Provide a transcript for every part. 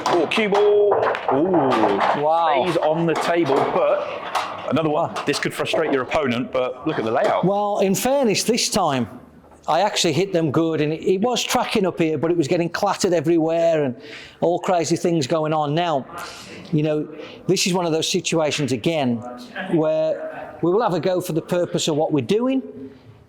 Oh, cue ball. Ooh, wow. Stays on the table, but another one. This could frustrate your opponent, but look at the layout. Well, in fairness, this time, I actually hit them good, and it was tracking up here, but it was getting clattered everywhere and all crazy things going on. Now, you know, this is one of those situations again where we will have a go for the purpose of what we're doing.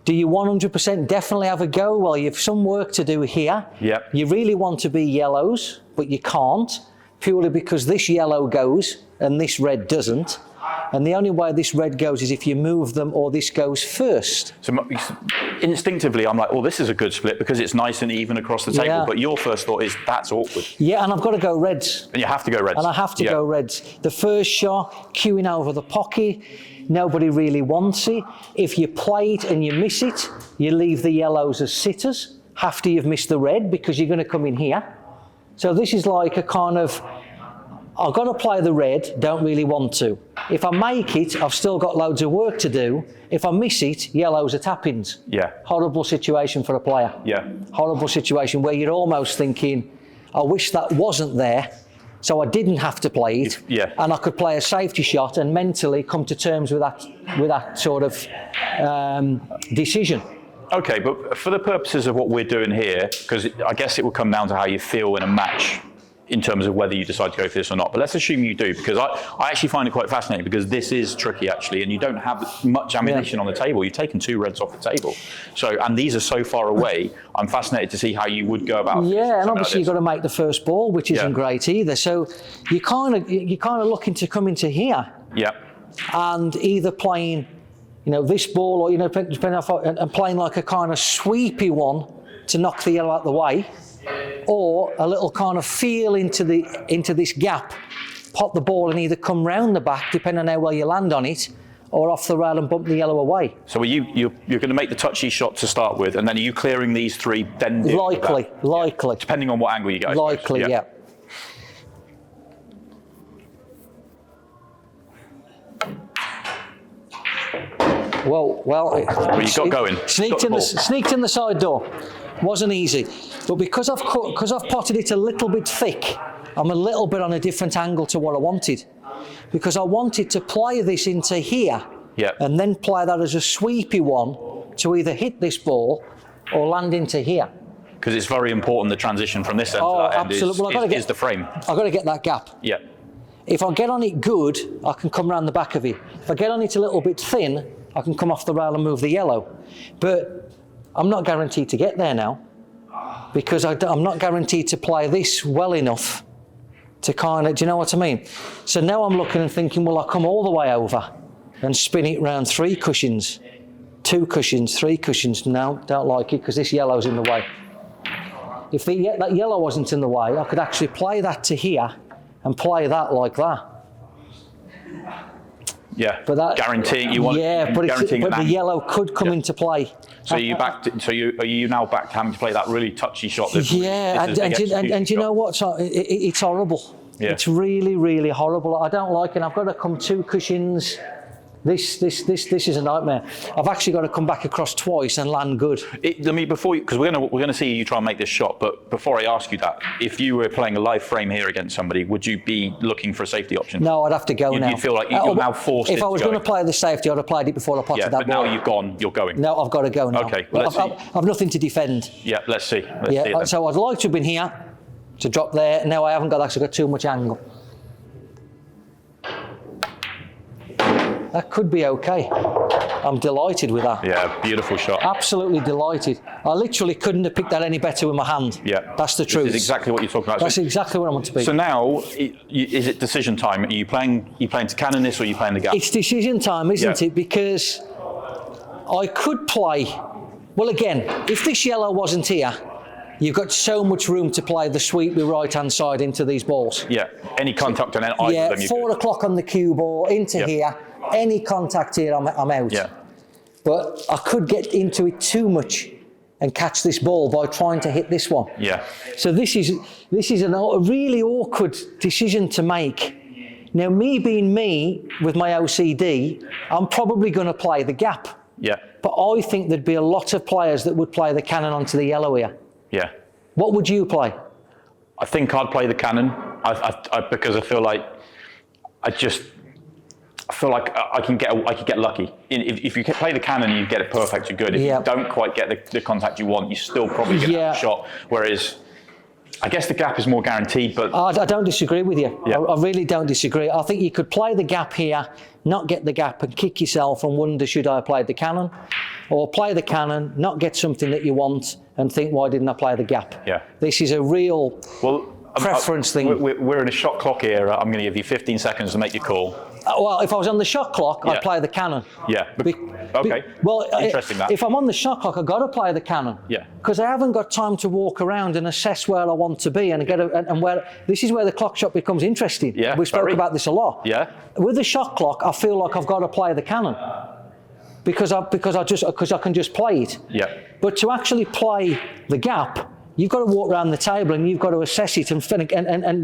Do you 100% definitely have a go? Well, you have some work to do here. Yep. You really want to be yellows, but you can't, purely because this yellow goes and this red doesn't. And the only way this red goes is if you move them or this goes first. So instinctively, I'm like, oh, this is a good split because it's nice and even across the table. Yeah. But your first thought is, that's awkward. Yeah, and I've got to go reds. And you have to go reds. And I have to go reds. The first shot, queuing over the pocket, nobody really wants it. If you play it and you miss it, you leave the yellows as sitters after you've missed the red because you're going to come in here. So this is like a kind of, I've got to play the red, don't really want to. If I make it, I've still got loads of work to do. If I miss it, yellows are tap-ins. Yeah. Horrible situation for a player. Yeah. Horrible situation where you're almost thinking, I wish that wasn't there, so I didn't have to play it. Yeah. And I could play a safety shot and mentally come to terms with that sort of decision. Okay, but for the purposes of what we're doing here, because I guess it will come down to how you feel in a match in terms of whether you decide to go for this or not. But let's assume you do, because I actually find it quite fascinating because this is tricky actually, and you don't have much ammunition on the table. You've taken 2 reds off the table. So, and these are so far away, I'm fascinated to see how you would go about Yeah, and obviously like you've got to make the first ball, which isn't great either. So you're kind of looking to come into here. Yeah. And either playing, you know, this ball or, you know, depending on, and playing like a kind of sweepy one to knock the yellow out the way, or a little kind of feel into this gap, pop the ball and either come round the back, depending on how well you land on it, or off the rail and bump the yellow away. So you're going to make the touchy shot to start with, and then are you clearing these 3, then Likely. Yeah. Depending on what angle you go. Likely, yeah. Well, you got going. Sneaked in the side door. Wasn't easy, but because I've potted it a little bit thick, I'm a little bit on a different angle to what I wanted, because I wanted to play this into here, and then play that as a sweepy one to either hit this ball or land into here. Because it's very important, the transition from this end to that end is the frame. I've got to get that gap. Yeah. If I get on it good, I can come around the back of it. If I get on it a little bit thin, I can come off the rail and move the yellow. But I'm not guaranteed to get there now, because I'm not guaranteed to play this well enough to kind of, do you know what I mean? So now I'm looking and thinking, will I come all the way over and spin it round 3 cushions, 2 cushions, 3 cushions? No, don't like it because this yellow's in the way. If that yellow wasn't in the way, I could actually play that to here and play that like that. Yeah, but that, guaranteeing you want. Yeah, but the yellow could come into play. So are you now back to having to play that really touchy shot? Yeah, and you know what? It's horrible. Yeah. It's really, really horrible. I don't like it. I've got to come 2 cushions. This is a nightmare. I've actually got to come back across twice and land good. Because we're going to see you try and make this shot. But before I ask you that, if you were playing a live frame here against somebody, would you be looking for a safety option? No, I'd have to go now. You'd feel like you're now forced. If I was going to play the safety, I'd have played it before I potted that ball. But now you've gone. You're going. No, I've got to go now. Okay, well, let's see. I've nothing to defend. Yeah, let's see. Let's see it then. So I'd like to have been here to drop there. No, I haven't actually got too much angle. That could be okay. I'm delighted with that. Yeah, beautiful shot. Absolutely delighted. I literally couldn't have picked that any better with my hand. Yeah. That's the truth. This is exactly what you're talking about. That's exactly what I want to be. So now, is it decision time? Are you playing to cannon this, or are you playing the gap? It's decision time, isn't it? Because I could play, well again, if this yellow wasn't here, you've got so much room to play the sweep with right-hand side into these balls. Yeah, any contact on either of them. 4 o'clock on the cue ball, into here. Any contact here, I'm out. Yeah. But I could get into it too much and catch this ball by trying to hit this one. Yeah. So this is a really awkward decision to make. Now, me being me with my OCD, I'm probably going to play the gap. Yeah. But I think there'd be a lot of players that would play the cannon onto the yellow here. Yeah. What would you play? I think I'd play the cannon because I feel like I feel like I can get lucky. If you play the cannon, you get it perfect, you're good. If you don't quite get the contact you want, you still probably get that shot. Whereas I guess the gap is more guaranteed, but I don't disagree with you. Yeah. I really don't disagree. I think you could play the gap here, not get the gap and kick yourself and wonder, should I have played the cannon? Or play the cannon, not get something that you want and think, why didn't I play the gap? Yeah. This is a real preference thing. We're in a shot clock era. I'm going to give you 15 seconds to make your call. Well, if I was on the shot clock, I'd play the cannon. Yeah. Okay. Well, interesting that. If I'm on the shot clock, I've got to play the cannon. Yeah. Because I haven't got time to walk around and assess where I want to be and where. This is where the clock shot becomes interesting. Yeah. We spoke about this a lot. Yeah. With the shot clock, I feel like I've got to play the cannon because I can just play it. Yeah. But to actually play the gap, you've got to walk around the table and you've got to assess it and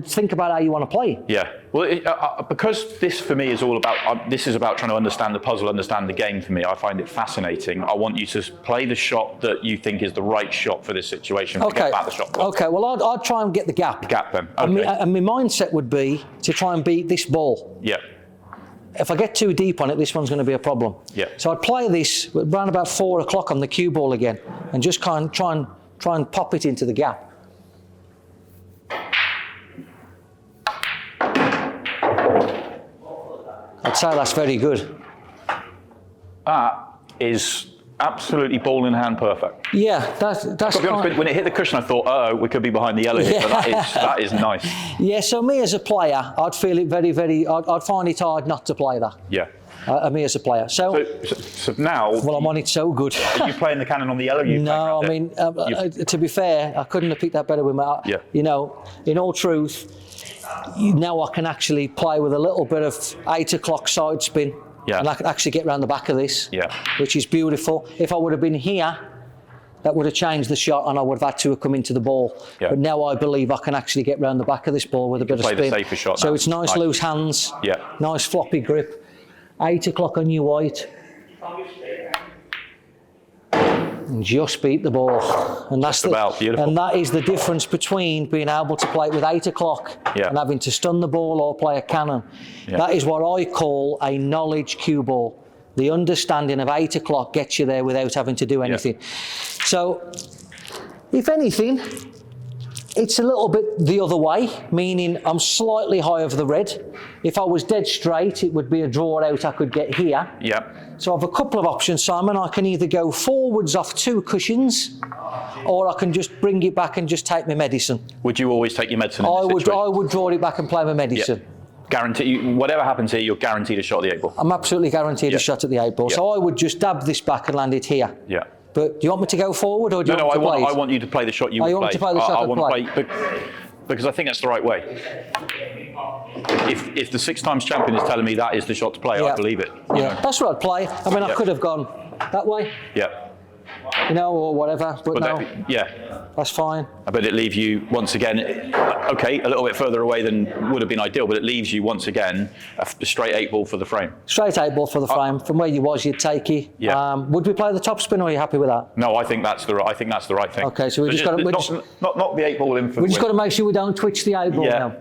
think about how you want to play. Yeah. Well, because this for me is all about, this is about trying to understand the puzzle, understand the game for me. I find it fascinating. I want you to play the shot that you think is the right shot for this situation. Forget about the shot clock. Okay, well, I'd try and get the gap. Gap then. Okay. And my mindset would be to try and beat this ball. Yeah. If I get too deep on it, this one's going to be a problem. Yeah. So I'd play this around about 4 o'clock on the cue ball again and just try and pop it into the gap. I'd say that's very good. That is absolutely ball in hand perfect. Yeah, that's To be honest, when it hit the cushion, I thought, we could be behind the yellow here, but that is nice. Yeah, so me as a player, I'd feel it I'd find it hard not to play that. Yeah. Me as a player. So now... Well, I'm on it so good. Are you playing the cannon on the yellow? No, I mean, to be fair, I couldn't have picked that better with my... Yeah. You know, in all truth, now I can actually play with a little bit of 8 o'clock side spin. Yeah. And I can actually get around the back of this. Yeah. Which is beautiful. If I would have been here, that would have changed the shot and I would have had to have come into the ball. Yeah. But now I believe I can actually get around the back of this ball with a bit of spin. Play the safer shot so now. it's nice loose hands. Yeah. Nice floppy grip. 8 o'clock on your white. And just beat the ball. And that's beautiful. And that is the difference between being able to play with 8 o'clock and having to stun the ball or play a cannon. Yeah. That is what I call a knowledge cue ball. The understanding of 8 o'clock gets you there without having to do anything. Yeah. So, if anything, it's a little bit the other way, meaning I'm slightly high over the red. If I was dead straight, it would be a draw out I could get here. Yeah. So I have a couple of options, Simon. I can either go forwards off 2 cushions, or I can just bring it back and just take my medicine. Would you always take your medicine? I would draw it back and play my medicine. Yeah. Guarantee, whatever happens here, you're guaranteed a shot at the 8 ball. I'm absolutely guaranteed a shot at the 8 ball. So I would just dab this back and land it here. Yeah. But do you want me to go forward or do you want me to play it? I want you to play the shot you would play. You want me to play the shot I would play? Because I think that's the right way. If the 6-times champion is telling me that is the shot to play, I believe it. Yeah, that's what I'd play. I mean, I could have gone that way. Yeah. You know, or whatever, but no. That's fine. But it leaves you, once again, okay, a little bit further away than would have been ideal, but it leaves you, once again, a straight 8 ball for the frame. Straight 8 ball for the frame. From where you was, you'd take it. Yeah. Would we play the top spin, or are you happy with that? No, I think that's the right thing. Okay, so we just got to... Not the 8 ball in for the win. We just got to make sure we don't twitch the 8 ball now.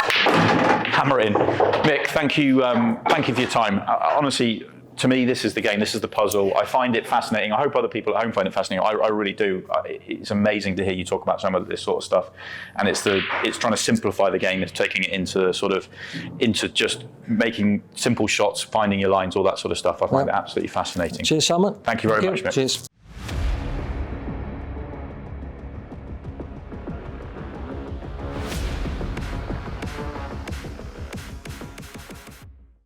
Hammer it in. Mick, thank you for your time. Honestly, to me, this is the game. This is the puzzle. I find it fascinating. I hope other people at home find it fascinating. I really do. It's amazing to hear you talk about some of this sort of stuff. And it's trying to simplify the game. It's taking it into just making simple shots, finding your lines, all that sort of stuff. I find it absolutely fascinating. Cheers, Simon. Thank you very much, Mick. Cheers.